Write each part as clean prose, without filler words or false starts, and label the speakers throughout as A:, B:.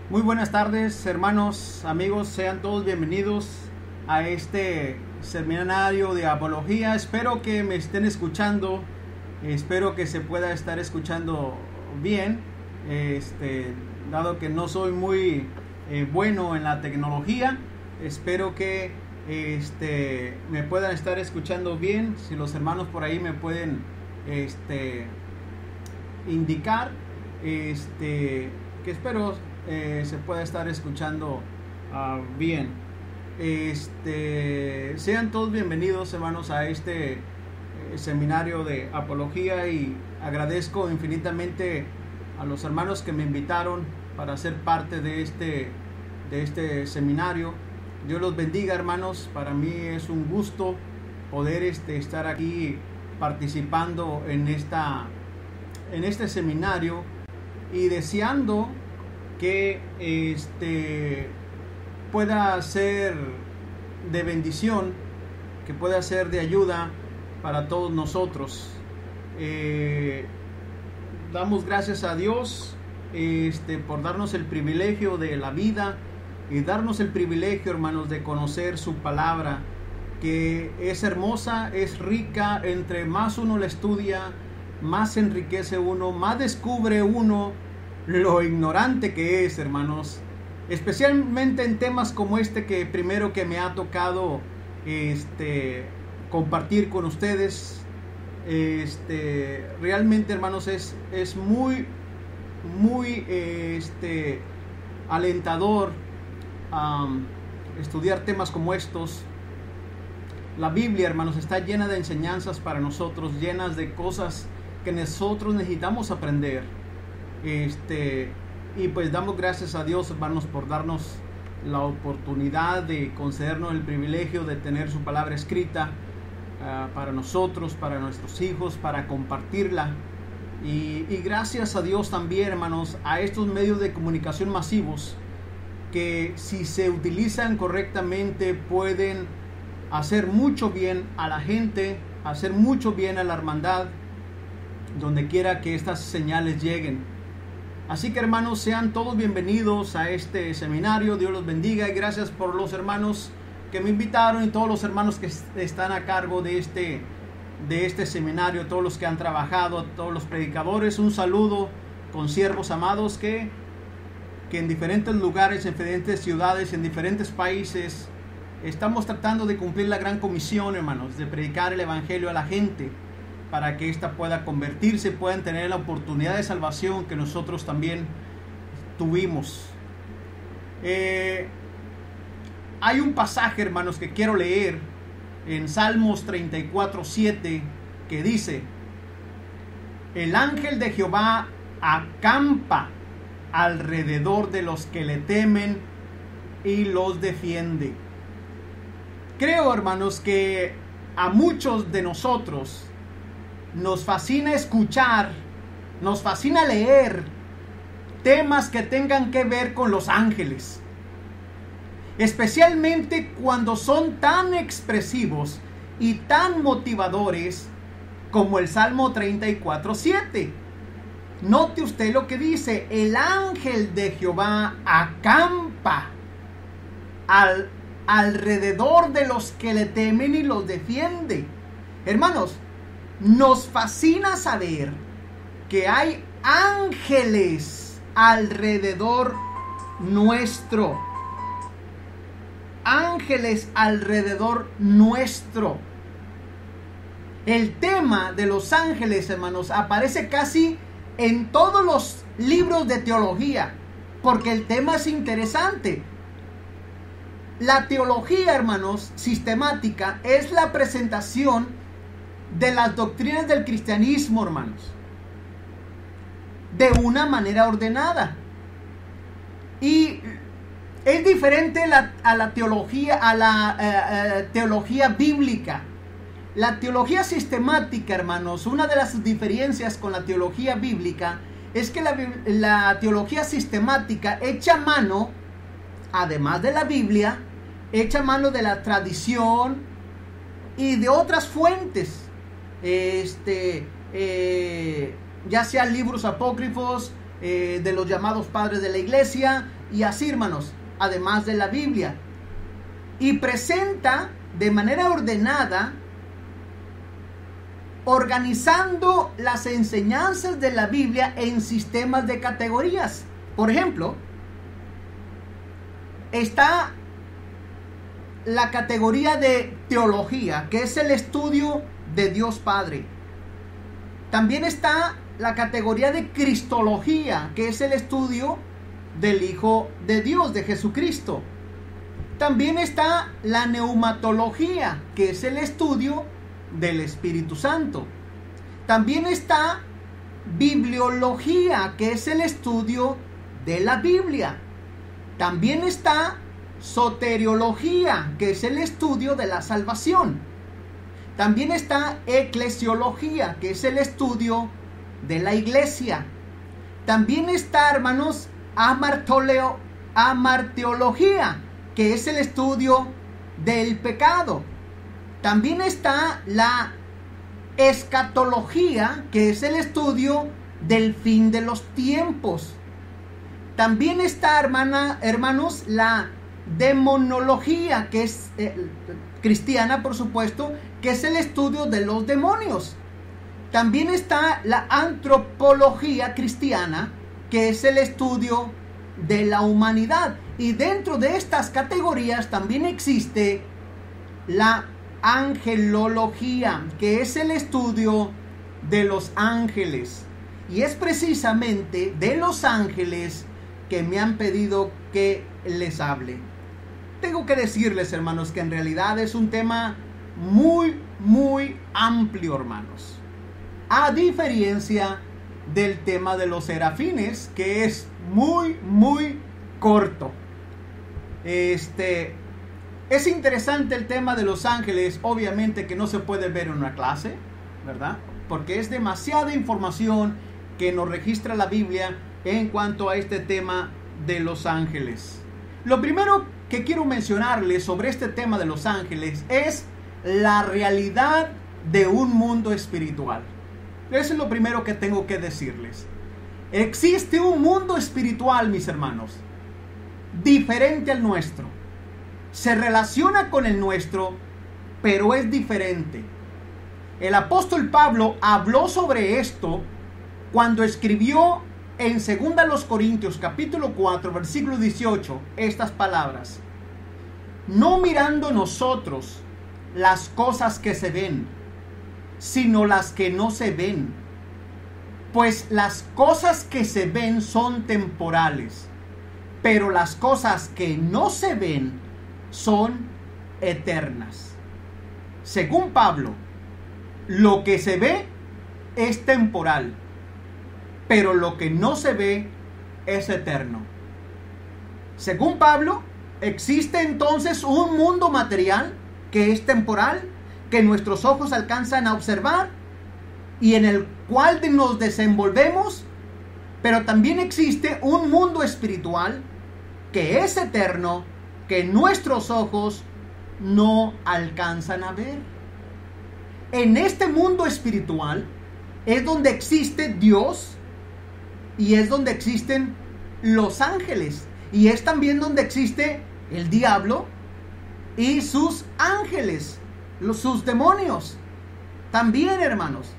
A: Muy buenas tardes, hermanos, amigos, sean todos bienvenidos a este seminario de apología. Espero que me estén escuchando, espero que se pueda estar escuchando bien, dado que no soy muy bueno en la tecnología. Espero que me puedan estar escuchando bien. Si los hermanos por ahí me pueden indicar, que espero se pueda estar escuchando bien. Sean todos bienvenidos, hermanos, a este seminario de apología, y agradezco infinitamente a los hermanos que me invitaron para ser parte de este seminario. Dios los bendiga, hermanos. Para mí es un gusto poder estar aquí participando en este seminario, y deseando que pueda ser de bendición, que pueda ser de ayuda para todos nosotros. Damos gracias a Dios por darnos el privilegio de la vida y darnos el privilegio, hermanos, de conocer su palabra, que es hermosa, es rica. Entre más uno la estudia, más enriquece uno, más descubre uno lo ignorante que es, hermanos, especialmente en temas como que primero que me ha tocado compartir con ustedes. Realmente, hermanos, es muy alentador estudiar temas como estos. La Biblia, hermanos, está llena de enseñanzas para nosotros, llenas de cosas que nosotros necesitamos aprender. Y pues damos gracias a Dios, hermanos, por darnos la oportunidad de concedernos el privilegio de tener su palabra escrita para nosotros, para nuestros hijos, para compartirla. Y gracias a Dios también, hermanos, a estos medios de comunicación masivos, que si se utilizan correctamente pueden hacer mucho bien a la gente, hacer mucho bien a la hermandad, donde quiera que estas señales lleguen. Así que, hermanos, sean todos bienvenidos a este seminario. Dios los bendiga, y gracias por los hermanos que me invitaron y todos los hermanos que están a cargo de este seminario, todos los que han trabajado, todos los predicadores. Un saludo, consiervos amados, que en diferentes lugares, en diferentes ciudades, en diferentes países, estamos tratando de cumplir la gran comisión, hermanos, de predicar el evangelio a la gente, para que ésta pueda convertirse, puedan tener la oportunidad de salvación que nosotros también tuvimos. Hay un pasaje, hermanos, que quiero leer en Salmos 34:7, que dice: el ángel de Jehová acampa alrededor de los que le temen y los defiende. Creo, hermanos, que a muchos de nosotros nos fascina escuchar, nos fascina leer temas que tengan que ver con los ángeles, especialmente cuando son tan expresivos y tan motivadores como el Salmo 34:7. Note usted lo que dice: el ángel de Jehová acampa alrededor de los que le temen y los defiende. Hermanos, nos fascina saber que hay ángeles alrededor nuestro. Ángeles alrededor nuestro. El tema de los ángeles, hermanos, aparece casi en todos los libros de teología, porque el tema es interesante. La teología, hermanos, sistemática, es la presentación de las doctrinas del cristianismo, hermanos, de una manera ordenada. Y es diferente a la teología bíblica. La teología sistemática, hermanos, una de las diferencias con la teología bíblica es que la teología sistemática echa mano, además de la Biblia, echa mano de la tradición y de otras fuentes, ya sean libros apócrifos, de los llamados padres de la iglesia, y así, hermanos, además de la Biblia. Y presenta de manera ordenada, organizando las enseñanzas de la Biblia en sistemas de categorías. Por ejemplo, está la categoría de teología, que es el estudio de Dios Padre. También está la categoría de cristología, que es el estudio del Hijo de Dios, de Jesucristo. También está la neumatología, que es el estudio del Espíritu Santo. También está bibliología, que es el estudio de la Biblia. También está soteriología, que es el estudio de la salvación. También está eclesiología, que es el estudio de la iglesia. También está, hermanos, amarteología, que es el estudio del pecado. También está la escatología, que es el estudio del fin de los tiempos. También está, hermanos, la demonología, que es cristiana, por supuesto, que es el estudio de los demonios. También está la antropología cristiana, que es el estudio de la humanidad. Y dentro de estas categorías también existe la angelología, que es el estudio de los ángeles. Y es precisamente de los ángeles que me han pedido que les hable. Tengo que decirles, hermanos, que en realidad es un tema muy, muy amplio, hermanos. A diferencia del tema de los serafines, que es muy, muy corto. Es interesante el tema de los ángeles, obviamente que no se puede ver en una clase, ¿verdad? Porque es demasiada información que nos registra la Biblia en cuanto a este tema de los ángeles. Lo primero que quiero mencionarles sobre este tema de los ángeles es la realidad de un mundo espiritual. Eso es lo primero que tengo que decirles. Existe un mundo espiritual, mis hermanos, diferente al nuestro. Se relaciona con el nuestro, pero es diferente. El apóstol Pablo habló sobre esto cuando escribió en 2 Corintios capítulo 4 versículo 18 estas palabras: no mirando nosotros las cosas que se ven, sino las que no se ven, pues las cosas que se ven son temporales, pero las cosas que no se ven son eternas. Según Pablo, lo que se ve es temporal, pero lo que no se ve es eterno. Según Pablo, existe entonces un mundo material que es temporal, que nuestros ojos alcanzan a observar y en el cual nos desenvolvemos, pero también existe un mundo espiritual que es eterno, que nuestros ojos no alcanzan a ver. En este mundo espiritual es donde existe Dios y es donde existen los ángeles, y es también donde existe el diablo y sus ángeles, sus demonios. También, hermanos,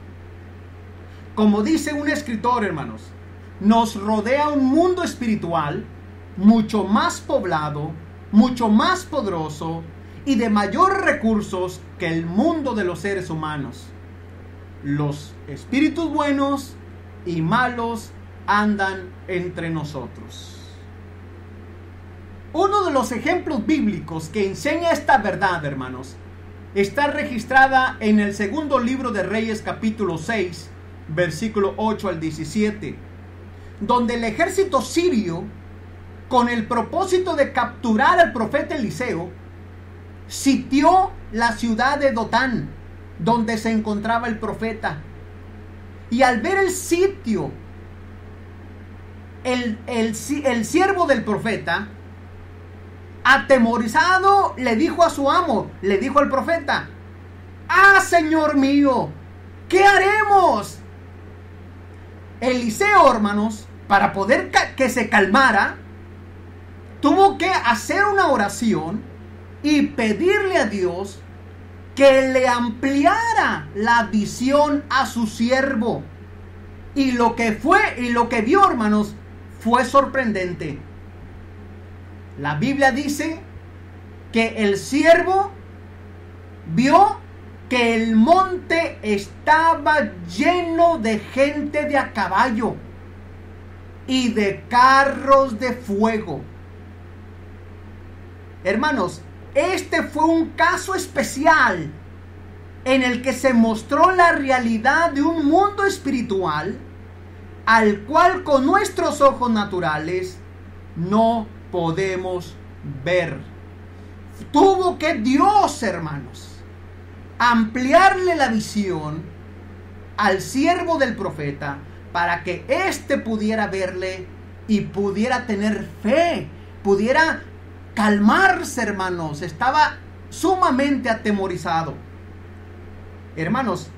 A: como dice un escritor, hermanos, nos rodea un mundo espiritual mucho más poblado, mucho más poderoso y de mayor recursos que el mundo de los seres humanos. Los espíritus buenos y malos andan entre nosotros. Uno de los ejemplos bíblicos que enseña esta verdad, hermanos, está registrada en el segundo libro de Reyes capítulo 6, versículo 8 al 17, donde el ejército sirio, con el propósito de capturar al profeta Eliseo, sitió la ciudad de Dotán, donde se encontraba el profeta. Y al ver el sitio, el siervo del profeta, atemorizado, le dijo a su amo, le dijo al profeta: ¡ah, señor mío! ¿Qué haremos? Eliseo, hermanos, para poder que se calmara, tuvo que hacer una oración y pedirle a Dios que le ampliara la visión a su siervo. Y lo que vio, hermanos, fue sorprendente. La Biblia dice que el siervo vio que el monte estaba lleno de gente de a caballo y de carros de fuego. Hermanos, este fue un caso especial en el que se mostró la realidad de un mundo espiritual al cual con nuestros ojos naturales no podemos ver. Tuvo que Dios, hermanos, ampliarle la visión al siervo del profeta para que éste pudiera verle y pudiera tener fe, pudiera calmarse, hermanos. Estaba sumamente atemorizado. Hermanos,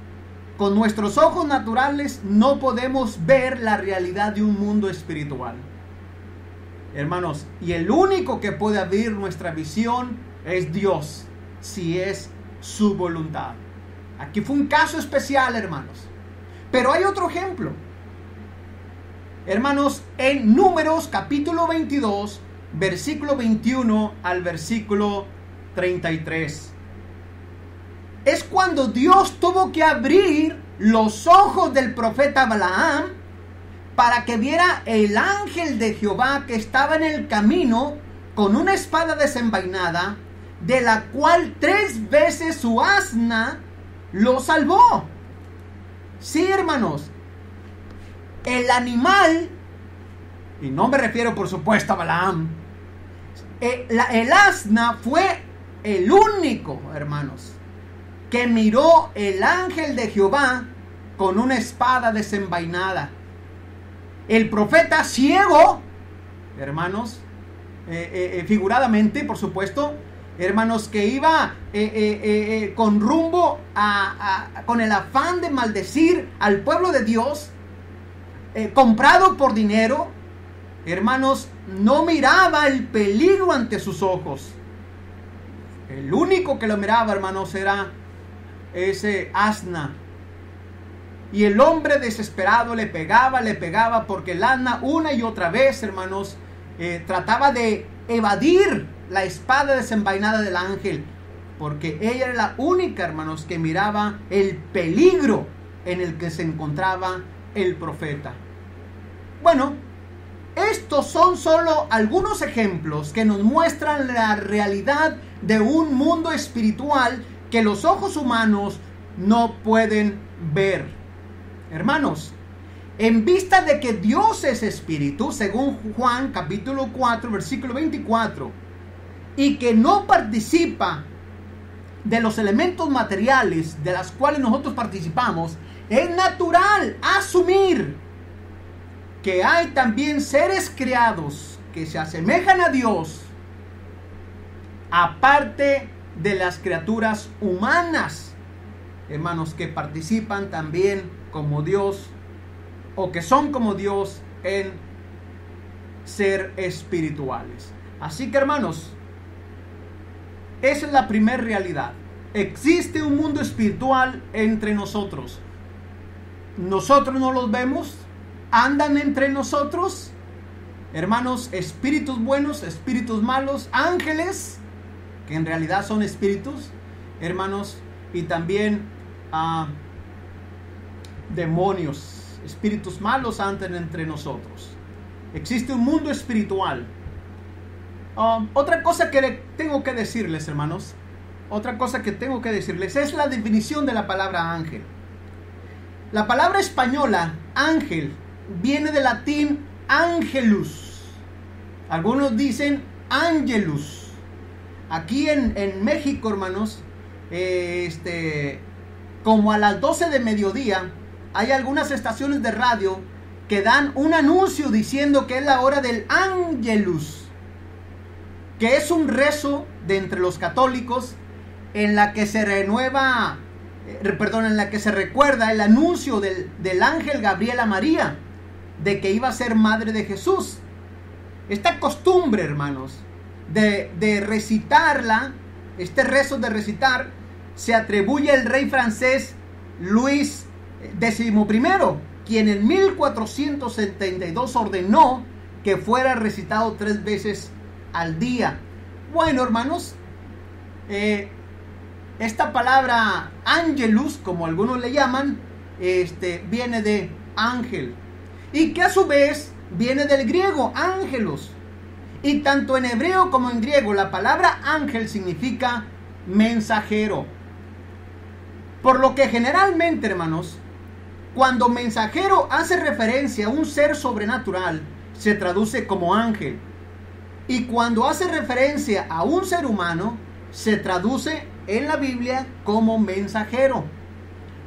A: con nuestros ojos naturales no podemos ver la realidad de un mundo espiritual. Hermanos, y el único que puede abrir nuestra visión es Dios, si es su voluntad. Aquí fue un caso especial, hermanos. Pero hay otro ejemplo. Hermanos, en Números capítulo 22, versículo 21 al versículo 33. Es cuando Dios tuvo que abrir los ojos del profeta Balaam para que viera el ángel de Jehová que estaba en el camino con una espada desenvainada, de la cual 3 veces su asna lo salvó. Sí, hermanos, el animal, y no me refiero por supuesto a Balaam, el asna fue el único, hermanos, que miró el ángel de Jehová con una espada desenvainada. El profeta ciego, hermanos, figuradamente, por supuesto, hermanos, que iba con rumbo con el afán de maldecir al pueblo de Dios, comprado por dinero, hermanos, no miraba el peligro ante sus ojos. El único que lo miraba, hermanos, era ese asna. Y el hombre desesperado le pegaba, porque el asna una y otra vez, hermanos, trataba de evadir la espada desenvainada del ángel, porque ella era la única, hermanos, que miraba el peligro en el que se encontraba el profeta. Bueno, estos son solo algunos ejemplos que nos muestran la realidad de un mundo espiritual que los ojos humanos no pueden ver. Hermanos, en vista de que Dios es espíritu, según Juan capítulo 4, versículo 24, y que no participa de los elementos materiales de las cuales nosotros participamos, es natural asumir que hay también seres creados que se asemejan a Dios, aparte de las criaturas humanas, hermanos, que participan también como Dios, o que son como Dios en ser espirituales. Así que, hermanos, esa es la primera realidad. Existe un mundo espiritual entre nosotros. Nosotros no los vemos, andan entre nosotros, hermanos, espíritus buenos, espíritus malos, ángeles, que en realidad son espíritus, hermanos, y también demonios, espíritus malos andan entre nosotros. Existe un mundo espiritual. Otra cosa que tengo que decirles, hermanos, es la definición de la palabra ángel. La palabra española ángel viene del latín angelus. Algunos dicen angelus. Aquí en México, hermanos, como a las 12 de mediodía, hay algunas estaciones de radio que dan un anuncio diciendo que es la hora del Angelus, que es un rezo de entre los católicos en la que se recuerda el anuncio del ángel Gabriel a María de que iba a ser madre de Jesús. esta costumbre, hermanos, de recitarla, este rezo de recitar, se atribuye al rey francés Luis XI, quien en 1472 ordenó que fuera recitado 3 veces al día. Bueno, hermanos, esta palabra angelus, como algunos le llaman, viene de ángel, y que a su vez viene del griego ángelos. Y tanto en hebreo como en griego la palabra ángel significa mensajero. Por lo que generalmente, hermanos, cuando mensajero hace referencia a un ser sobrenatural, se traduce como ángel. Y cuando hace referencia a un ser humano, se traduce en la Biblia como mensajero.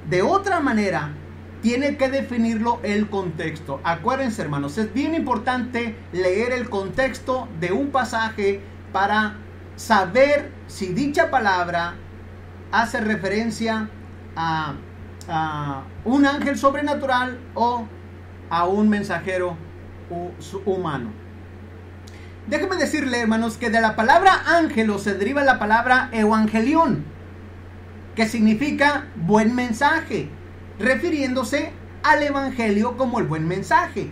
A: De otra manera, tiene que definirlo el contexto. Acuérdense, hermanos, es bien importante leer el contexto de un pasaje para saber si dicha palabra hace referencia a un ángel sobrenatural o a un mensajero humano. Déjenme decirle, hermanos, que de la palabra ángelo se deriva la palabra evangelión, que significa buen mensaje, refiriéndose al evangelio como el buen mensaje.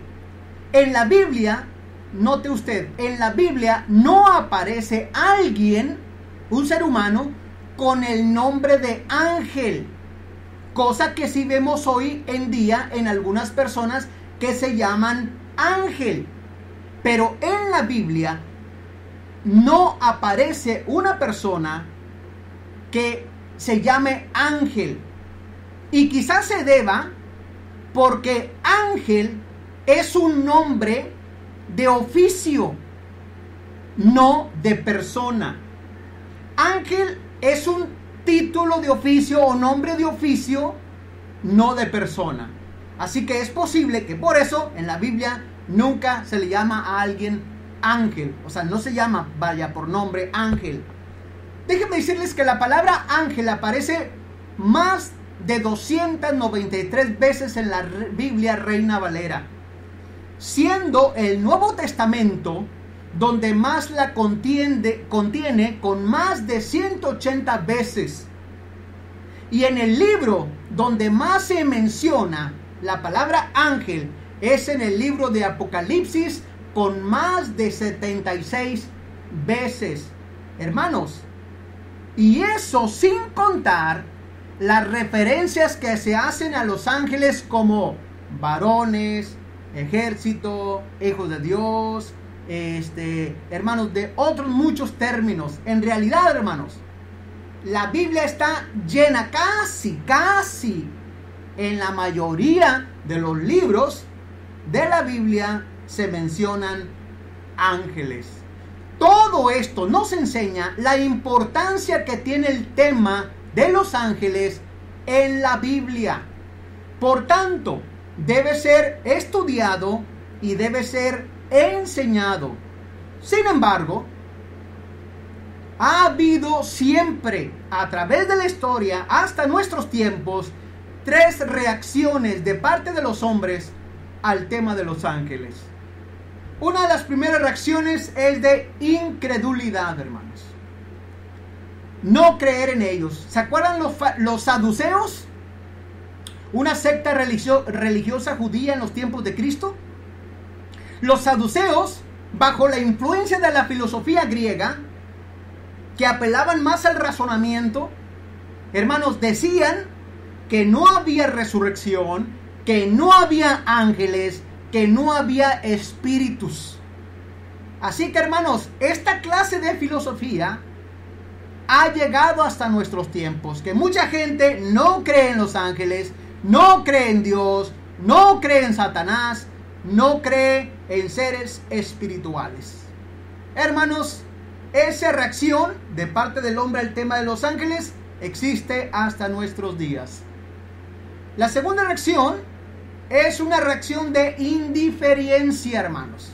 A: En la Biblia, note usted, en la Biblia no aparece alguien, un ser humano, con el nombre de ángel, cosa que sí vemos hoy en día en algunas personas que se llaman ángel. Pero en la Biblia no aparece una persona que se llame ángel. Y quizás se deba porque ángel es un nombre de oficio, no de persona. Ángel es un título de oficio o nombre de oficio, no de persona. Así que es posible que por eso en la Biblia nunca se le llama a alguien ángel. O sea, no se llama, vaya, por nombre ángel. Déjenme decirles que la palabra ángel aparece más de 293 veces en la Biblia Reina Valera, siendo el Nuevo Testamento donde más la contiene con más de 180 veces. Y en el libro donde más se menciona la palabra ángel es en el libro de Apocalipsis, con más de 76 veces, hermanos. Y eso sin contar las referencias que se hacen a los ángeles como varones, ejército, hijos de Dios, hermanos, de otros muchos términos. En realidad, hermanos, la Biblia está llena casi en la mayoría de los libros de la Biblia se mencionan ángeles. Todo esto nos enseña la importancia que tiene el tema de los ángeles en la Biblia. Por tanto, debe ser estudiado y debe ser enseñado. Sin embargo, ha habido siempre, a través de la historia, hasta nuestros tiempos, 3 reacciones de parte de los hombres al tema de los ángeles. Una de las primeras reacciones es de incredulidad, hermanos. No creer en ellos. ¿Se acuerdan los saduceos? Una secta religiosa judía en los tiempos de Cristo. Los saduceos, bajo la influencia de la filosofía griega, que apelaban más al razonamiento, hermanos, decían que no había resurrección, que no había ángeles, que no había espíritus. Así que, hermanos, esta clase de filosofía ha llegado hasta nuestros tiempos, que mucha gente no cree en los ángeles, no cree en Dios, no cree en Satanás, no cree en seres espirituales. Hermanos, esa reacción de parte del hombre al tema de los ángeles existe hasta nuestros días. La segunda reacción es una reacción de indiferencia, hermanos,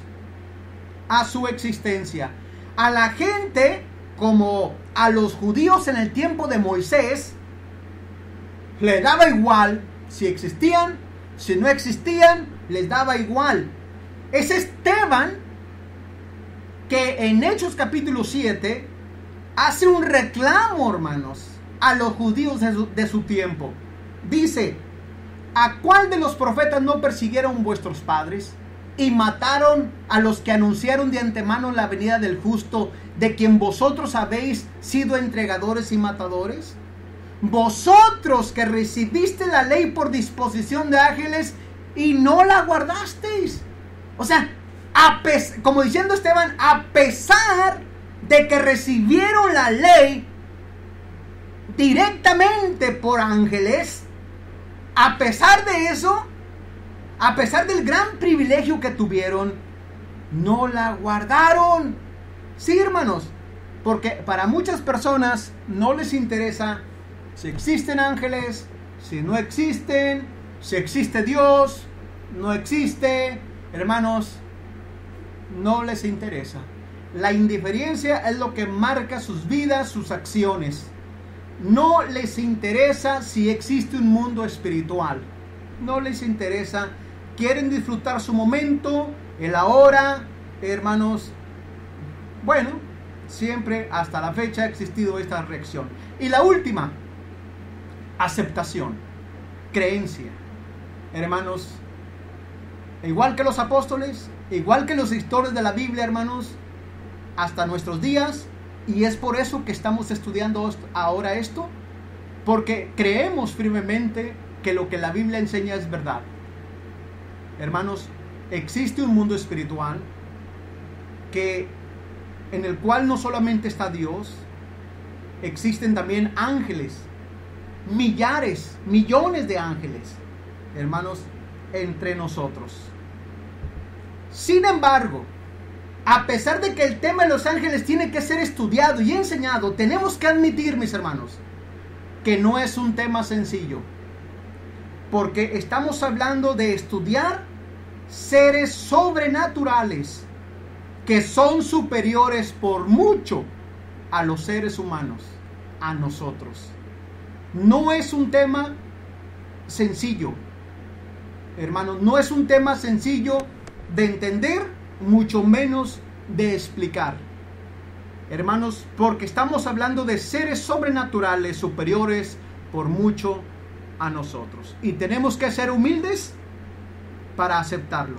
A: a su existencia. A la gente, como a los judíos en el tiempo de Moisés, le daba igual si existían, si no existían, les daba igual. Es Esteban que en Hechos capítulo 7 hace un reclamo, hermanos, a los judíos de su tiempo. Dice: ¿a cuál de los profetas no persiguieron vuestros padres y mataron a los que anunciaron de antemano la venida del justo, de quien vosotros habéis sido entregadores y matadores? Vosotros que recibiste la ley por disposición de ángeles y no la guardasteis. O sea, como diciendo Esteban, a pesar de que recibieron la ley directamente por ángeles, a pesar de eso, a pesar del gran privilegio que tuvieron, no la guardaron. Sí, hermanos, porque para muchas personas no les interesa si existen ángeles, si no existen, si existe Dios, no existe. Hermanos, no les interesa. La indiferencia es lo que marca sus vidas, sus acciones. No les interesa si existe un mundo espiritual. No les interesa. Quieren disfrutar su momento, el ahora, hermanos. Bueno, siempre hasta la fecha ha existido esta reacción. Y la última, aceptación, creencia. Hermanos, igual que los apóstoles, igual que los escritores de la Biblia, hermanos, hasta nuestros días, y es por eso que estamos estudiando ahora esto, porque creemos firmemente que lo que la Biblia enseña es verdad. Hermanos, existe un mundo espiritual en el cual no solamente está Dios, existen también ángeles, millares, millones de ángeles, hermanos, entre nosotros. Sin embargo, a pesar de que el tema de los ángeles tiene que ser estudiado y enseñado, tenemos que admitir, mis hermanos, que no es un tema sencillo. Porque estamos hablando de estudiar seres sobrenaturales que son superiores por mucho a los seres humanos, a nosotros. No es un tema sencillo, hermanos, no es un tema sencillo de entender, mucho menos de explicar, hermanos, porque estamos hablando de seres sobrenaturales superiores por mucho a nosotros, y tenemos que ser humildes para aceptarlo.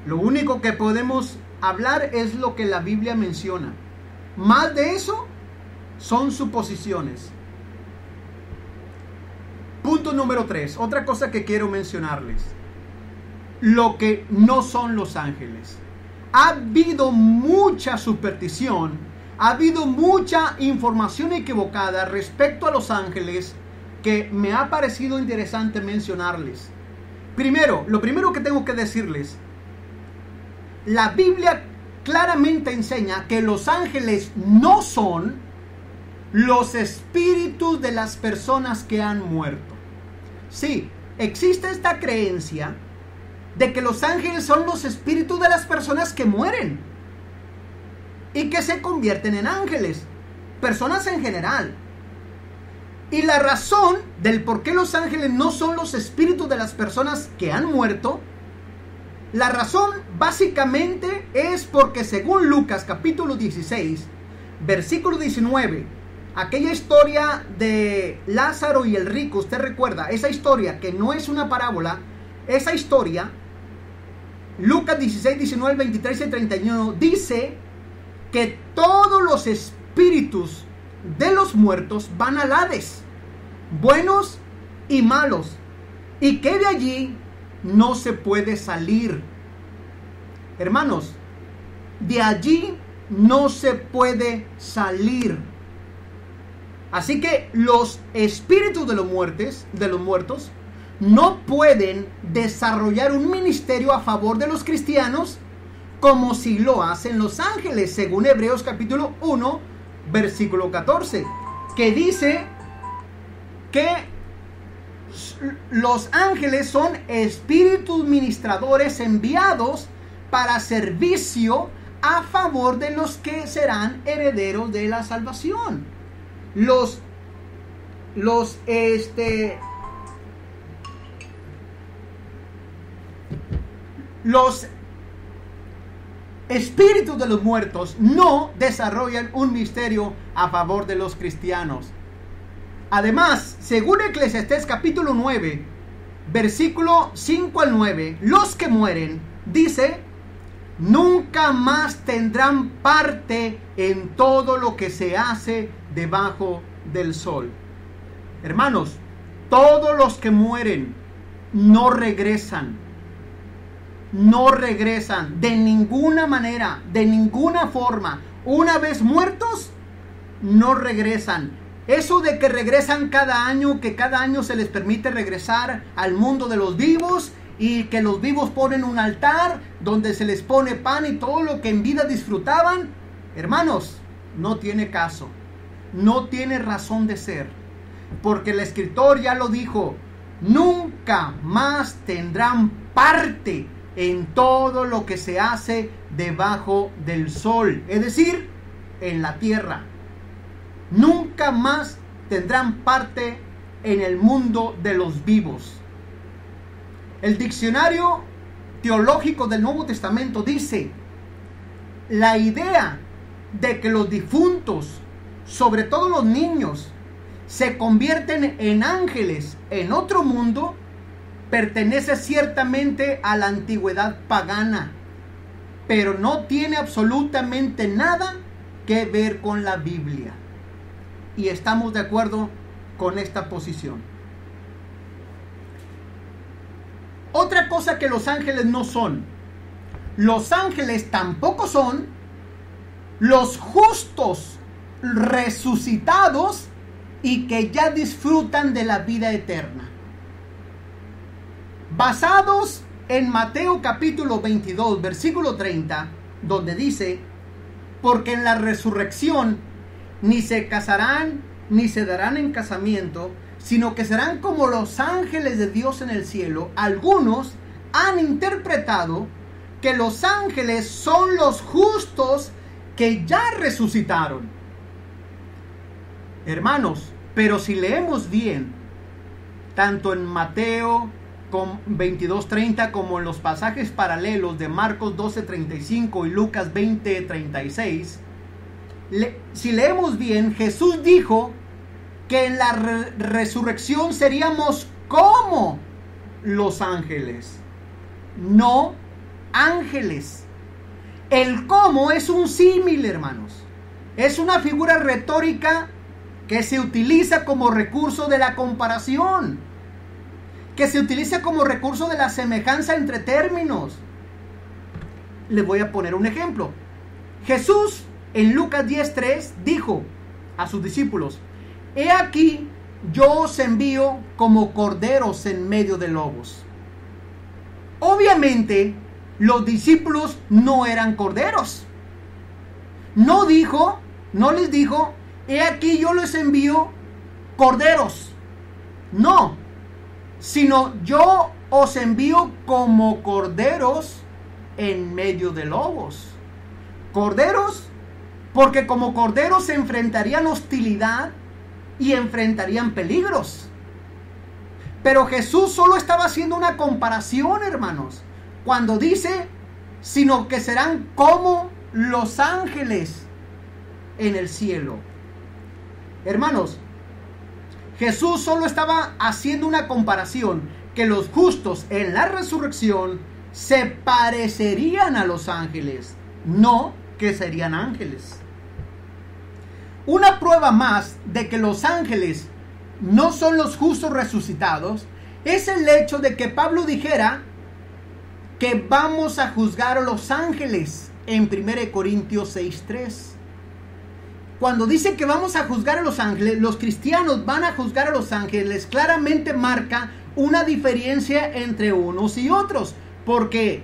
A: Lo único que podemos hablar es lo que la Biblia menciona. Más de eso son suposiciones. Punto número 3. Otra cosa que quiero mencionarles: lo que no son los ángeles. Ha habido mucha superstición, ha habido mucha información equivocada respecto a los ángeles que me ha parecido interesante mencionarles. Primero, lo primero que tengo que decirles: la Biblia claramente enseña que los ángeles no son los espíritus de las personas que han muerto. Sí, existe esta creencia de que los ángeles son los espíritus de las personas que mueren y que se convierten en ángeles, personas en general. Y la razón del por qué los ángeles no son los espíritus de las personas que han muerto, la razón básicamente es porque según Lucas capítulo 16, versículo 19, aquella historia de Lázaro y el rico, usted recuerda, esa historia que no es una parábola, esa historia, Lucas 16, 19, 23 y 31, dice que todos los espíritus de los muertos van al Hades, buenos y malos, y que de allí no se puede salir. Hermanos, de allí no se puede salir. Así que los espíritus de los muertos no pueden desarrollar un ministerio a favor de los cristianos como si lo hacen los ángeles, según Hebreos capítulo 1, versículo 14, que dice que los ángeles son espíritus ministradores enviados para servicio a favor de los que serán herederos de la salvación. Los espíritus de los muertos no desarrollan un misterio a favor de los cristianos. Además, según Eclesiastés capítulo 9, versículo 5 al 9, los que mueren, dice, nunca más tendrán parte en todo lo que se hace debajo del sol. Hermanos, todos los que mueren no regresan. No regresan de ninguna manera, de ninguna forma. Una vez muertos, no regresan. Eso de que regresan cada año, que cada año se les permite regresar al mundo de los vivos y que los vivos ponen un altar donde se les pone pan y todo lo que en vida disfrutaban, hermanos, no tiene caso. No tiene razón de ser. Porque el escritor ya lo dijo, nunca más tendrán parte en todo lo que se hace debajo del sol, es decir, en la tierra. Nunca más tendrán parte en el mundo de los vivos. El diccionario teológico del Nuevo Testamento dice, la idea de que los difuntos, sobre todo los niños, se convierten en ángeles en otro mundo, pertenece ciertamente a la antigüedad pagana, pero no tiene absolutamente nada que ver con la Biblia. Y estamos de acuerdo con esta posición. Otra cosa que los ángeles no son. Los ángeles tampoco son los justos resucitados y que ya disfrutan de la vida eterna. Basados en Mateo capítulo 22, versículo 30, donde dice, porque en la resurrección ni se casarán ni se darán en casamiento, sino que serán como los ángeles de Dios en el cielo. Algunos han interpretado que los ángeles son los justos que ya resucitaron. Hermanos, pero si leemos bien, tanto en Mateo 22:30 como en los pasajes paralelos de Marcos 12:35 y Lucas 20:36, si leemos bien, Jesús dijo que en la resurrección seríamos como los ángeles, no ángeles. El como es un símil, hermanos. Es una figura retórica que se utiliza como recurso de la comparación, que se utiliza como recurso de la semejanza entre términos. Les voy a poner un ejemplo. Jesús en Lucas 10:3 dijo a sus discípulos, he aquí yo os envío como corderos en medio de lobos. Obviamente los discípulos no eran corderos. No les dijo, he aquí yo les envío corderos. No, sino yo os envío como corderos en medio de lobos. Corderos, porque como corderos se enfrentarían hostilidad y enfrentarían peligros. Pero Jesús solo estaba haciendo una comparación, hermanos, cuando dice, sino que serán como los ángeles en el cielo. Hermanos, Jesús solo estaba haciendo una comparación, que los justos en la resurrección se parecerían a los ángeles, no que serían ángeles. Una prueba más de que los ángeles no son los justos resucitados es el hecho de que Pablo dijera que vamos a juzgar a los ángeles en 1 Corintios 6:3. Cuando dice que vamos a juzgar a los ángeles, los cristianos van a juzgar a los ángeles, claramente marca una diferencia entre unos y otros. Porque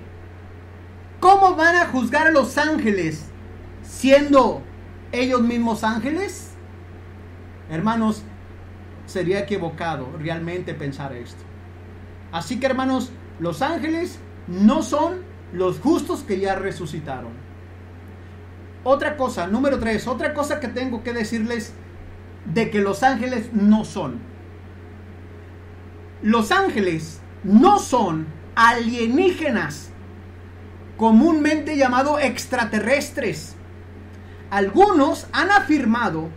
A: ¿cómo van a juzgar a los ángeles siendo ellos mismos ángeles? Hermanos, sería equivocado realmente pensar esto. Así que, hermanos, los ángeles no son los justos que ya resucitaron. Otra cosa, número 3, otra cosa que tengo que decirles de que los ángeles no son. Los ángeles no son alienígenas comúnmente llamado extraterrestres. Algunos han afirmado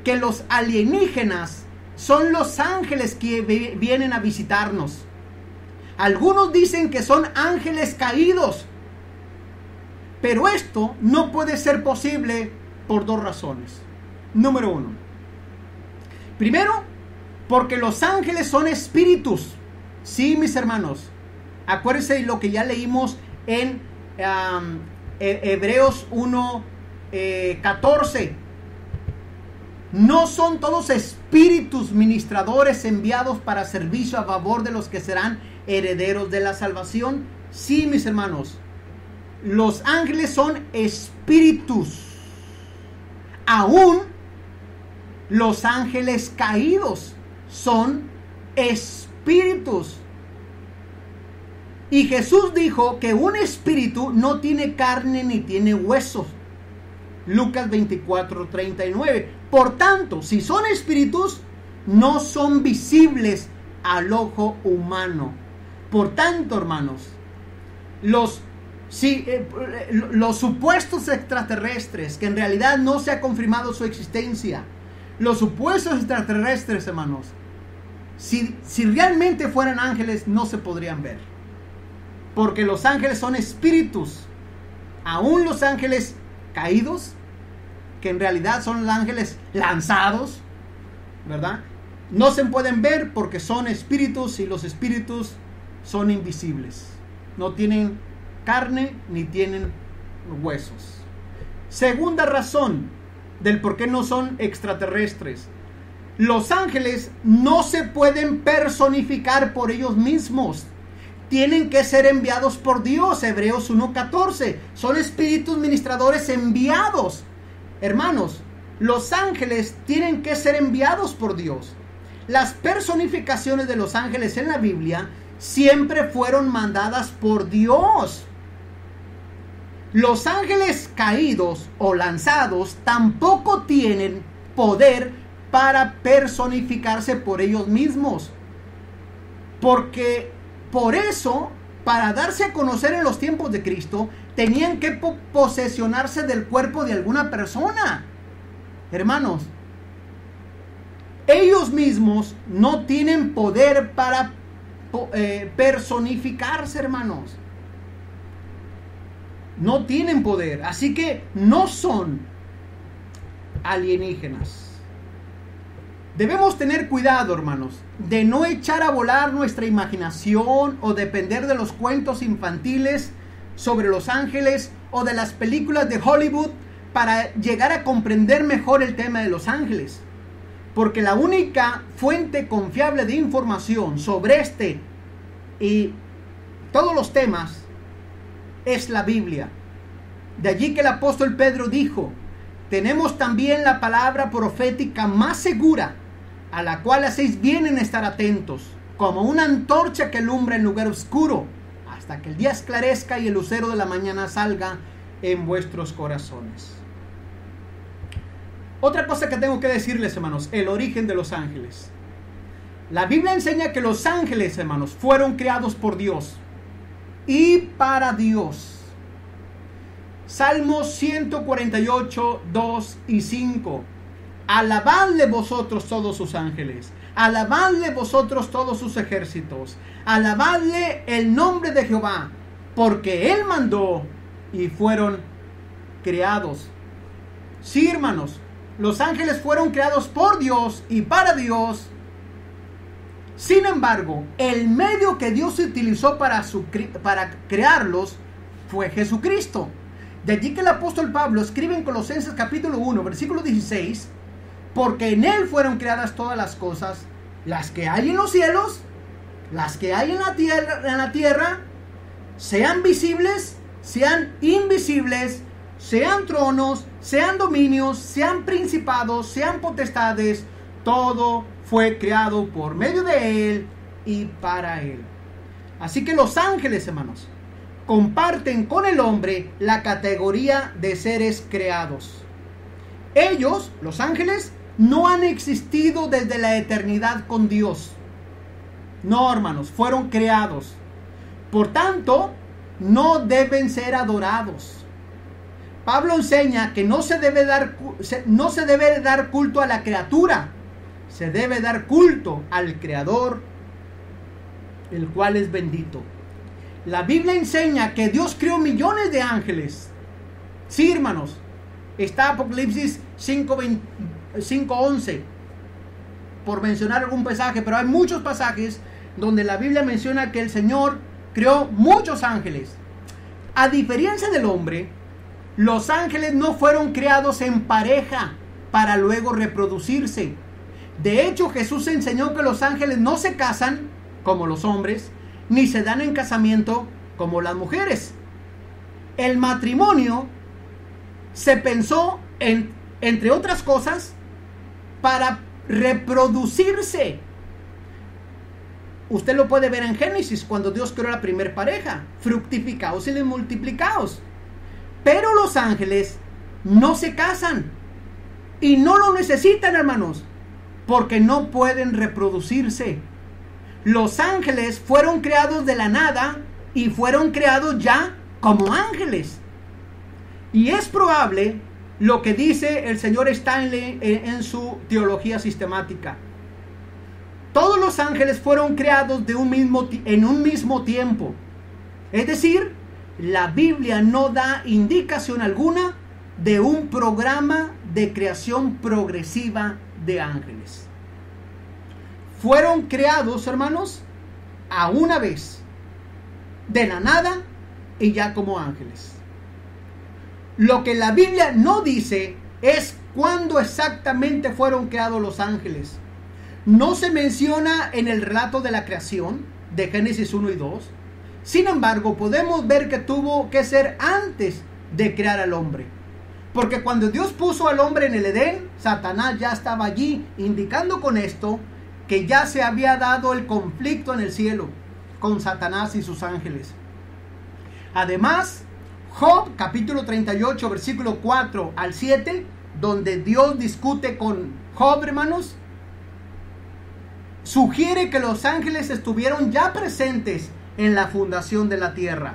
A: que los alienígenas son los ángeles que vienen a visitarnos. Algunos dicen que son ángeles caídos. Pero esto no puede ser posible por dos razones. Número uno. Primero, porque los ángeles son espíritus. Sí, mis hermanos. Acuérdense de lo que ya leímos en Hebreos 1:14. No son todos espíritus ministradores enviados para servicio a favor de los que serán herederos de la salvación. Sí, mis hermanos. Los ángeles son espíritus. Aún los ángeles caídos son espíritus. Y Jesús dijo que un espíritu no tiene carne ni tiene huesos. Lucas 24:39. Por tanto, si son espíritus, no son visibles al ojo humano. Por tanto, hermanos, los supuestos extraterrestres, que en realidad no se ha confirmado su existencia, los supuestos extraterrestres, hermanos, si realmente fueran ángeles, no se podrían ver. Porque los ángeles son espíritus. Aún los ángeles caídos, que en realidad son los ángeles lanzados, ¿verdad? No se pueden ver porque son espíritus, y los espíritus son invisibles. No tienen carne ni tienen huesos. Segunda razón del por qué no son extraterrestres. Los ángeles no se pueden personificar por ellos mismos. Tienen que ser enviados por Dios. Hebreos 1:14. Son espíritus ministradores enviados. Hermanos, los ángeles tienen que ser enviados por Dios. Las personificaciones de los ángeles en la Biblia siempre fueron mandadas por Dios. Los ángeles caídos o lanzados tampoco tienen poder para personificarse por ellos mismos. Porque por eso, para darse a conocer en los tiempos de Cristo, tenían que posesionarse del cuerpo de alguna persona. Hermanos, ellos mismos no tienen poder para personificarse, hermanos. No tienen poder, así que no son alienígenas. Debemos tener cuidado, hermanos, de no echar a volar nuestra imaginación o depender de los cuentos infantiles sobre los ángeles o de las películas de Hollywood para llegar a comprender mejor el tema de los ángeles. Porque la única fuente confiable de información sobre este y todos los temas es la Biblia. De allí que el apóstol Pedro dijo: tenemos también la palabra profética más segura, a la cual hacéis bien en estar atentos, como una antorcha que alumbra en lugar oscuro, hasta que el día esclarezca y el lucero de la mañana salga en vuestros corazones. Otra cosa que tengo que decirles, hermanos, el origen de los ángeles. La Biblia enseña que los ángeles, hermanos, fueron creados por Dios y para Dios. Salmos 148, 2 y 5. Alabadle vosotros todos sus ángeles, alabadle vosotros todos sus ejércitos, alabadle el nombre de Jehová, porque Él mandó y fueron creados. Sí, hermanos, los ángeles fueron creados por Dios y para Dios. Sin embargo, el medio que Dios utilizó para crearlos fue Jesucristo. De allí que el apóstol Pablo escribe en Colosenses capítulo 1, versículo 16, porque en Él fueron creadas todas las cosas, las que hay en los cielos, las que hay en la tierra, sean visibles, sean invisibles, sean tronos, sean dominios, sean principados, sean potestades, todo fue creado por medio de Él y para Él. Así que los ángeles, hermanos, comparten con el hombre la categoría de seres creados. Ellos, los ángeles, no han existido desde la eternidad con Dios. No, hermanos, fueron creados. Por tanto, no deben ser adorados. Pablo enseña que no se debe dar culto a la criatura, se debe dar culto al Creador, el cual es bendito. La Biblia enseña que Dios creó millones de ángeles. Sí, hermanos, está Apocalipsis 5:11, por mencionar algún pasaje, pero hay muchos pasajes donde la Biblia menciona que el Señor creó muchos ángeles. A diferencia del hombre, los ángeles no fueron creados en pareja para luego reproducirse. De hecho, Jesús enseñó que los ángeles no se casan como los hombres, ni se dan en casamiento como las mujeres. El matrimonio se pensó, entre otras cosas, para reproducirse. Usted lo puede ver en Génesis, cuando Dios creó la primera pareja: fructificaos y multiplicaos. Pero los ángeles no se casan y no lo necesitan, hermanos, porque no pueden reproducirse. Los ángeles fueron creados de la nada y fueron creados ya como ángeles. Y es probable lo que dice el señor Stanley en su teología sistemática. Todos los ángeles fueron creados en un mismo tiempo. Es decir, la Biblia no da indicación alguna de un programa de creación progresiva de ángeles. Fueron creados, hermanos, a una vez, de la nada y ya como ángeles. Lo que la Biblia no dice es cuándo exactamente fueron creados los ángeles. No se menciona en el relato de la creación de Génesis 1 y 2. Sin embargo, podemos ver que tuvo que ser antes de crear al hombre. Porque cuando Dios puso al hombre en el Edén, Satanás ya estaba allí, indicando con esto que ya se había dado el conflicto en el cielo con Satanás y sus ángeles. Además, Job capítulo 38, versículo 4 al 7, donde Dios discute con Job, hermanos, sugiere que los ángeles estuvieron ya presentes en la fundación de la tierra.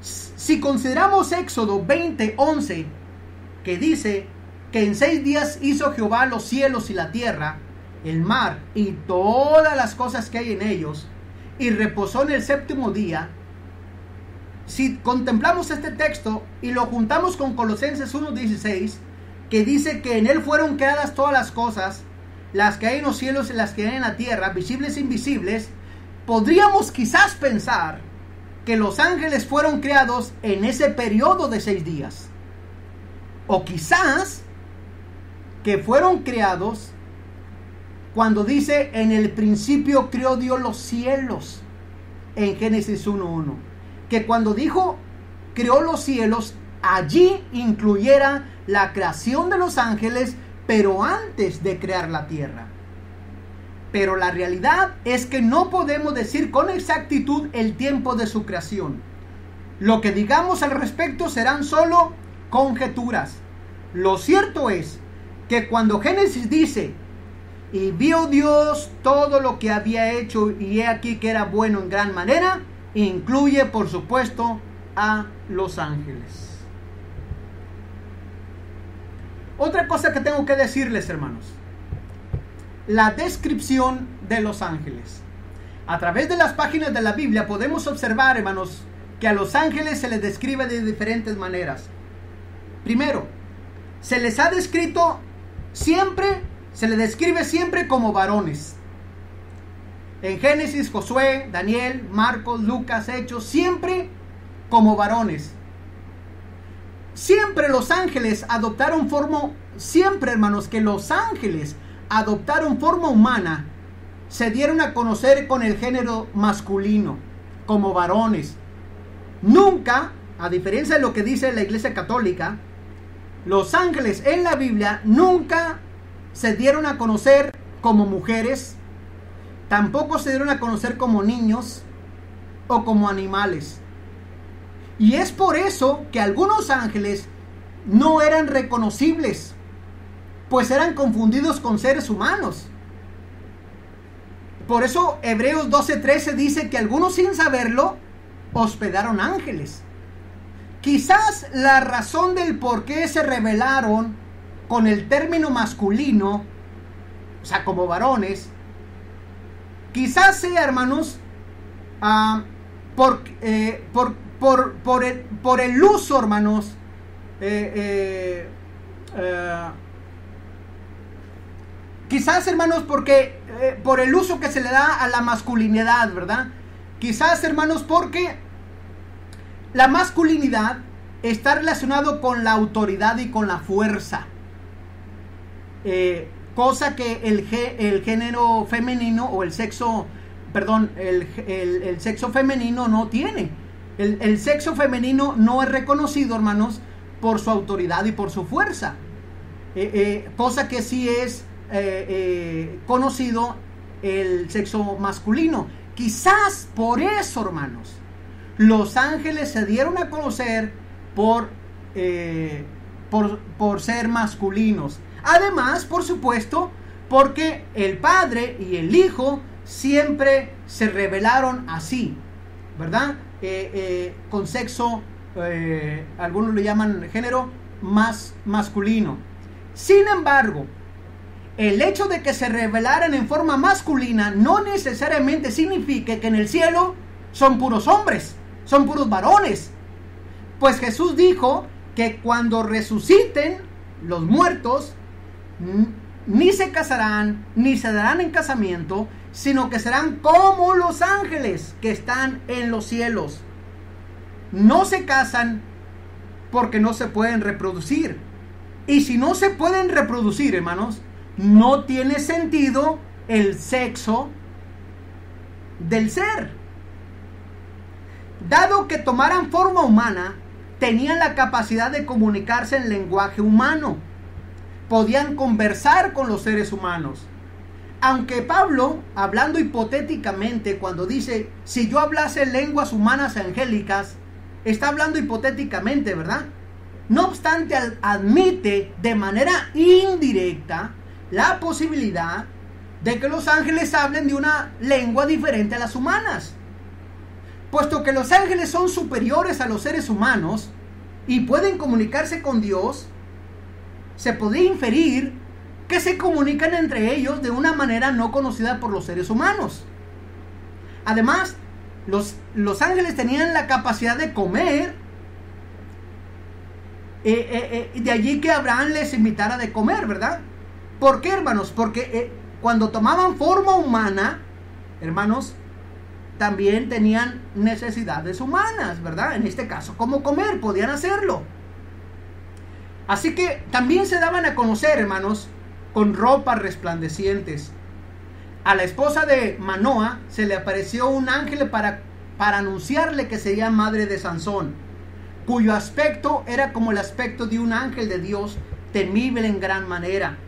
A: Si consideramos Éxodo 20:11, que dice que en 6 días hizo Jehová los cielos y la tierra, el mar y todas las cosas que hay en ellos, y reposó en el séptimo día. Si contemplamos este texto y lo juntamos con Colosenses 1:16, que dice que en él fueron creadas todas las cosas, las que hay en los cielos y las que hay en la tierra, visibles e invisibles, podríamos quizás pensar que los ángeles fueron creados en ese periodo de 6 días. O quizás que fueron creados cuando dice: en el principio creó Dios los cielos, en Génesis 1:1. Que cuando dijo creó los cielos, allí incluyera la creación de los ángeles, pero antes de crear la tierra. Pero la realidad es que no podemos decir con exactitud el tiempo de su creación. Lo que digamos al respecto serán solo conjeturas. Lo cierto es que cuando Génesis dice: y vio Dios todo lo que había hecho, y he aquí que era bueno en gran manera, incluye, por supuesto, a los ángeles. Otra cosa que tengo que decirles, hermanos: la descripción de los ángeles. A través de las páginas de la Biblia podemos observar, hermanos, que a los ángeles se les describe de diferentes maneras. Primero, se les ha descrito siempre, se les describe siempre como varones. En Génesis, Josué, Daniel, Marcos, Lucas, Hechos, siempre como varones. Siempre los ángeles adoptaron forma, siempre, hermanos, que los ángeles adoptaron forma humana, se dieron a conocer con el género masculino, como varones. Nunca, a diferencia de lo que dice la Iglesia Católica, los ángeles en la Biblia nunca se dieron a conocer como mujeres, tampoco se dieron a conocer como niños o como animales. Y es por eso que algunos ángeles no eran reconocibles, pues eran confundidos con seres humanos.
B: por eso Hebreos 12:13 dice que algunos sin saberlo hospedaron ángeles. Quizás la razón del por qué se rebelaron con el término masculino, o sea, como varones, quizás sea, hermanos, por el uso, hermanos, quizás, hermanos, porque por el uso que se le da a la masculinidad, ¿verdad? Quizás, hermanos, porque la masculinidad está relacionado con la autoridad y con la fuerza, cosa que el género femenino o el sexo femenino no tiene. El sexo femenino no es reconocido, hermanos, por su autoridad y por su fuerza, cosa que sí es conocido el sexo masculino. Quizás por eso, hermanos, los ángeles se dieron a conocer por ser masculinos. Además, por supuesto, porque el Padre y el Hijo siempre se revelaron así, ¿verdad? Con sexo, algunos lo llaman género más masculino. Sin embargo, el hecho de que se revelaran en forma masculina no necesariamente significa que en el cielo son puros hombres, son puros varones. Pues Jesús dijo que cuando resuciten los muertos, ni se casarán, ni se darán en casamiento, sino que serán como los ángeles que están en los cielos. No se casan porque no se pueden reproducir. Y si no se pueden reproducir, hermanos, no tiene sentido el sexo del ser. Dado que tomaran forma humana, tenían la capacidad de comunicarse en lenguaje humano. Podían conversar con los seres humanos. Aunque Pablo, hablando hipotéticamente, cuando dice, si yo hablase lenguas humanas angélicas, está hablando hipotéticamente, ¿verdad? No obstante, admite de manera indirecta la posibilidad de que los ángeles hablen de una lengua diferente a las humanas. Puesto que los ángeles son superiores a los seres humanos y pueden comunicarse con Dios, se podría inferir que se comunican entre ellos de una manera no conocida por los seres humanos. Además, los ángeles tenían la capacidad de comer, de allí que Abraham les invitara de comer, ¿verdad? ¿Por qué, hermanos? Porque cuando tomaban forma humana, hermanos, también tenían necesidades humanas, ¿verdad? En este caso, como comer, podían hacerlo. Así que también se daban a conocer, hermanos, con ropas resplandecientes. A la esposa de Manoa se le apareció un ángel para anunciarle que sería madre de Sansón, cuyo aspecto era como el aspecto de un ángel de Dios, temible en gran manera.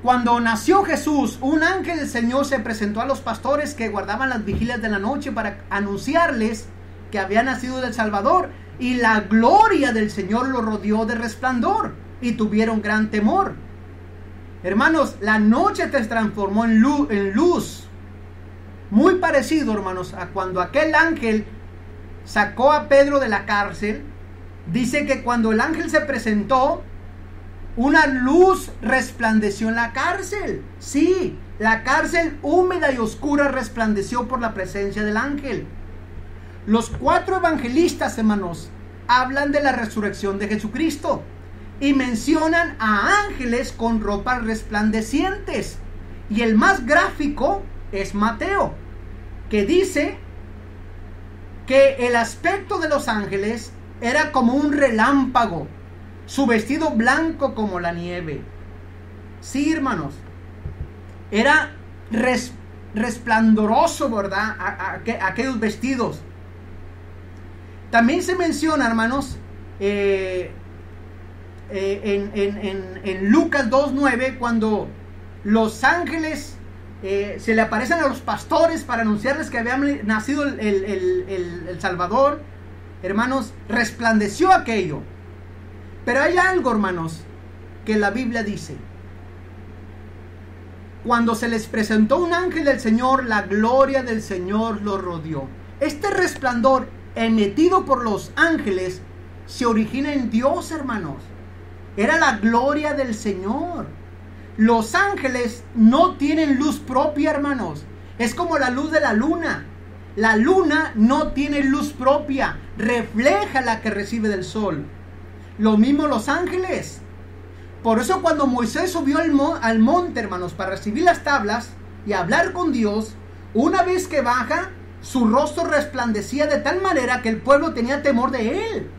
B: Cuando nació Jesús, un ángel del Señor se presentó a los pastores que guardaban las vigilias de la noche para anunciarles que había nacido el Salvador, y la gloria del Señor lo rodeó de resplandor y tuvieron gran temor. Hermanos, la noche se transformó en luz. Muy parecido, hermanos, a cuando aquel ángel sacó a Pedro de la cárcel. Dice que cuando el ángel se presentó, una luz resplandeció en la cárcel. Sí, la cárcel húmeda y oscura resplandeció por la presencia del ángel. Los 4 evangelistas, hermanos, hablan de la resurrección de Jesucristo y mencionan a ángeles con ropas resplandecientes. Y el más gráfico es Mateo, que dice que el aspecto de los ángeles era como un relámpago, su vestido blanco como la nieve. Sí, hermanos, era resplandoroso, ¿verdad? Aquellos vestidos. También se menciona, hermanos, en Lucas 2:9, cuando los ángeles se le aparecen a los pastores para anunciarles que había nacido el Salvador, hermanos, resplandeció aquello. Pero hay algo, hermanos, que la Biblia dice. Cuando se les presentó un ángel del Señor, la gloria del Señor los rodeó. Este resplandor emitido por los ángeles se origina en Dios, hermanos. Era la gloria del Señor. Los ángeles no tienen luz propia, hermanos. Es como la luz de la luna. La luna no tiene luz propia, refleja la que recibe del sol. Lo mismo los ángeles. Por eso cuando Moisés subió al monte, hermanos, para recibir las tablas y hablar con Dios, una vez que baja, su rostro resplandecía de tal manera que el pueblo tenía temor de él.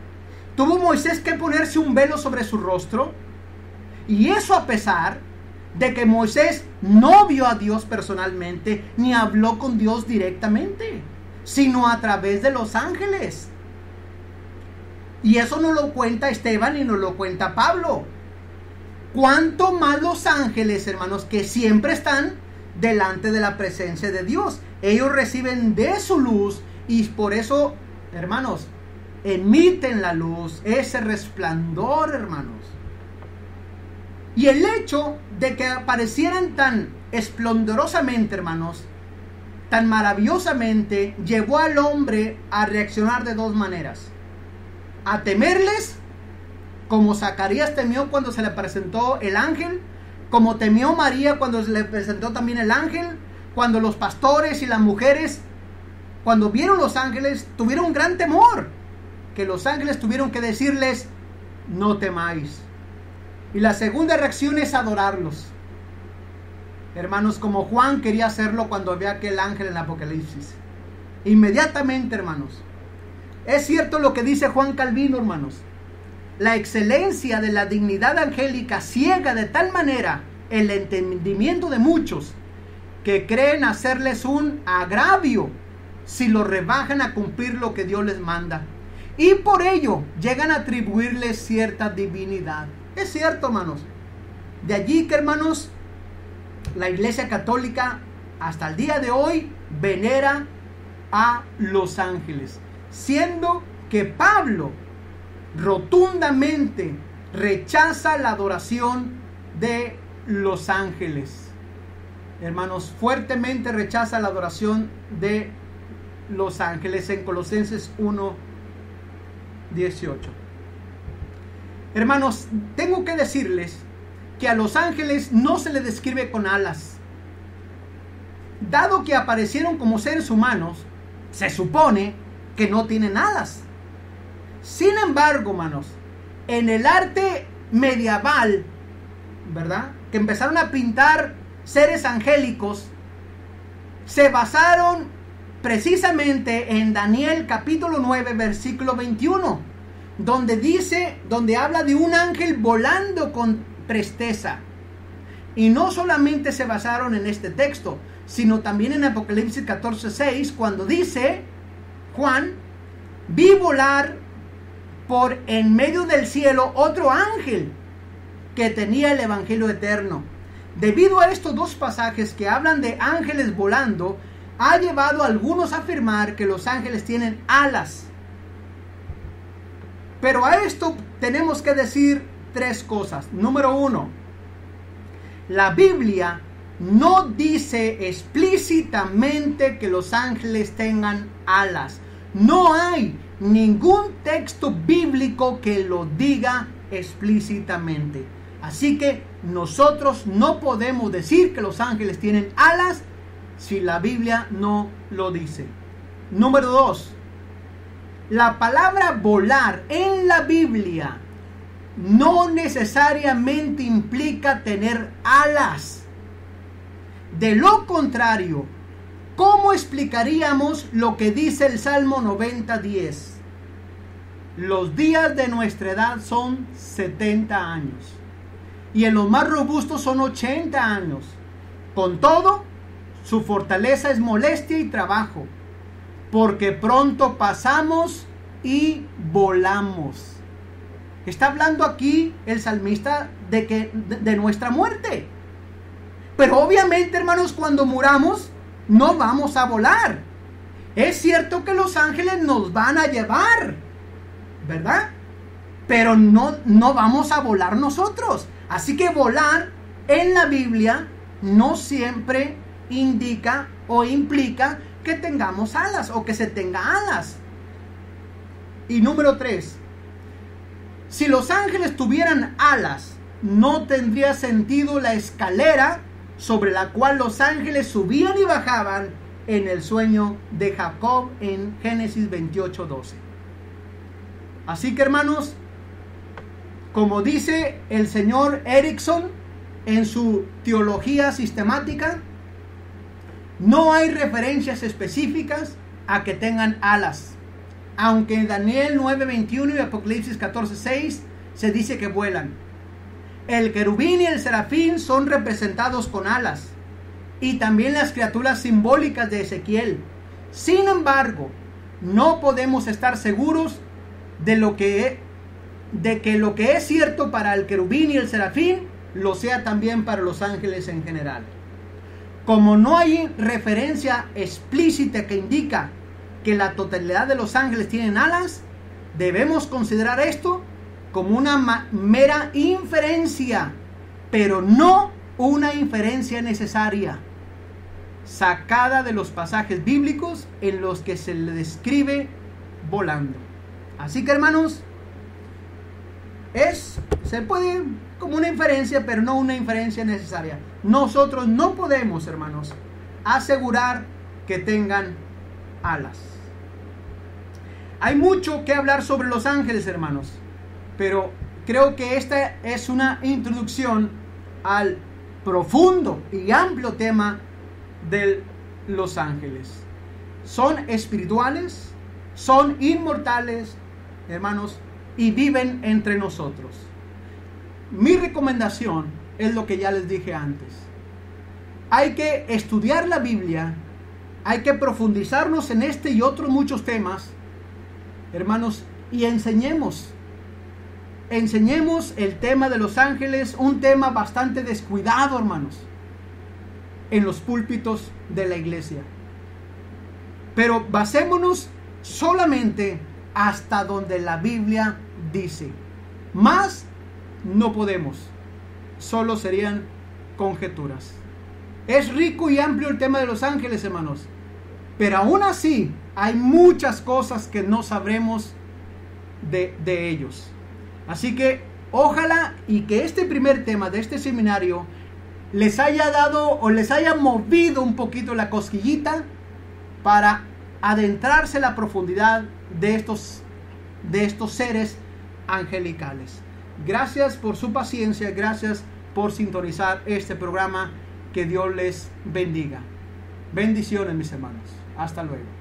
B: Tuvo Moisés que ponerse un velo sobre su rostro, y eso a pesar de que Moisés no vio a Dios personalmente, ni habló con Dios directamente, sino a través de los ángeles. Y eso nos lo cuenta Esteban y nos lo cuenta Pablo. Cuánto más los ángeles, hermanos, que siempre están delante de la presencia de Dios. Ellos reciben de su luz y por eso, hermanos, emiten la luz, ese resplandor, hermanos. Y el hecho de que aparecieran tan esplendorosamente, hermanos, tan maravillosamente, llevó al hombre a reaccionar de dos maneras. A temerles, como Zacarías temió cuando se le presentó el ángel, como temió María cuando se le presentó también el ángel, cuando los pastores y las mujeres, cuando vieron los ángeles, tuvieron un gran temor, que los ángeles tuvieron que decirles, no temáis. Y la segunda reacción es adorarlos. Hermanos, como Juan quería hacerlo cuando vio aquel ángel en el Apocalipsis. Inmediatamente, hermanos. Es cierto lo que dice Juan Calvino, hermanos. La excelencia de la dignidad angélica ciega de tal manera el entendimiento de muchos que creen hacerles un agravio si lo rebajan a cumplir lo que Dios les manda. Y por ello llegan a atribuirles cierta divinidad. Es cierto, hermanos. De allí que, hermanos, la Iglesia Católica hasta el día de hoy venera a los ángeles, siendo que Pablo rotundamente rechaza la adoración de los ángeles. Hermanos, fuertemente rechaza la adoración de los ángeles en Colosenses 1:18. Hermanos, tengo que decirles que a los ángeles no se les describe con alas. Dado que aparecieron como seres humanos, se supone que no tienen alas. Sin embargo, hermanos, en el arte medieval, ¿verdad?, que empezaron a pintar seres angélicos, se basaron precisamente en Daniel capítulo 9, versículo 21, donde habla de un ángel volando con presteza. Y no solamente se basaron en este texto, sino también en Apocalipsis 14:6, cuando dice Juan, vi volar por en medio del cielo otro ángel que tenía el evangelio eterno. Debido a estos dos pasajes que hablan de ángeles volando, ha llevado a algunos a afirmar que los ángeles tienen alas. Pero a esto tenemos que decir tres cosas. Número uno, la Biblia no dice explícitamente que los ángeles tengan alas. No hay ningún texto bíblico que lo diga explícitamente. Así que nosotros no podemos decir que los ángeles tienen alas si la Biblia no lo dice. Número 2. La palabra volar en la Biblia no necesariamente implica tener alas. De lo contrario, ¿cómo explicaríamos lo que dice el Salmo 90:10? Los días de nuestra edad son 70 años. Y en los más robustos son 80 años. Con todo, su fortaleza es molestia y trabajo, porque pronto pasamos y volamos. Está hablando aquí el salmista de nuestra muerte. Pero obviamente, hermanos, cuando muramos, no vamos a volar. Es cierto que los ángeles nos van a llevar, ¿verdad? Pero no vamos a volar nosotros. Así que volar en la Biblia no siempre indica o implica que tengamos alas o que se tenga alas. Y número 3, si los ángeles tuvieran alas, no tendría sentido la escalera sobre la cual los ángeles subían y bajaban en el sueño de Jacob en Génesis 28:12. Así que, hermanos, como dice el señor Erickson en su teología sistemática, no hay referencias específicas a que tengan alas, aunque en Daniel 9:21 y Apocalipsis 14:6 se dice que vuelan. El querubín y el serafín son representados con alas, y también las criaturas simbólicas de Ezequiel. Sin embargo, no podemos estar seguros de que lo que es cierto para el querubín y el serafín lo sea también para los ángeles en general. Como no hay referencia explícita que indica que la totalidad de los ángeles tienen alas, debemos considerar esto como una mera inferencia, pero no una inferencia necesaria, sacada de los pasajes bíblicos en los que se le describe volando. Así que, hermanos, se puede como una inferencia, pero no una inferencia necesaria. Nosotros no podemos, hermanos, asegurar que tengan alas. Hay mucho que hablar sobre los ángeles, hermanos, pero creo que esta es una introducción al profundo y amplio tema de los ángeles. Son espirituales, son inmortales, hermanos, y viven entre nosotros. Mi recomendación es lo que ya les dije antes. Hay que estudiar la Biblia, hay que profundizarnos en este y otros muchos temas, hermanos, y enseñemos el tema de los ángeles, un tema bastante descuidado, hermanos, en los púlpitos de la iglesia. Pero basémonos solamente hasta donde la Biblia dice. Más no podemos, solo serían conjeturas. Es rico y amplio el tema de los ángeles, hermanos, pero aún así hay muchas cosas que no sabremos de ellos. Así que ojalá y que este primer tema de este seminario les haya dado o les haya movido un poquito la cosquillita para adentrarse en la profundidad de estos seres angelicales. Gracias por su paciencia, gracias por sintonizar este programa. Que Dios les bendiga. Bendiciones, mis hermanos. Hasta luego.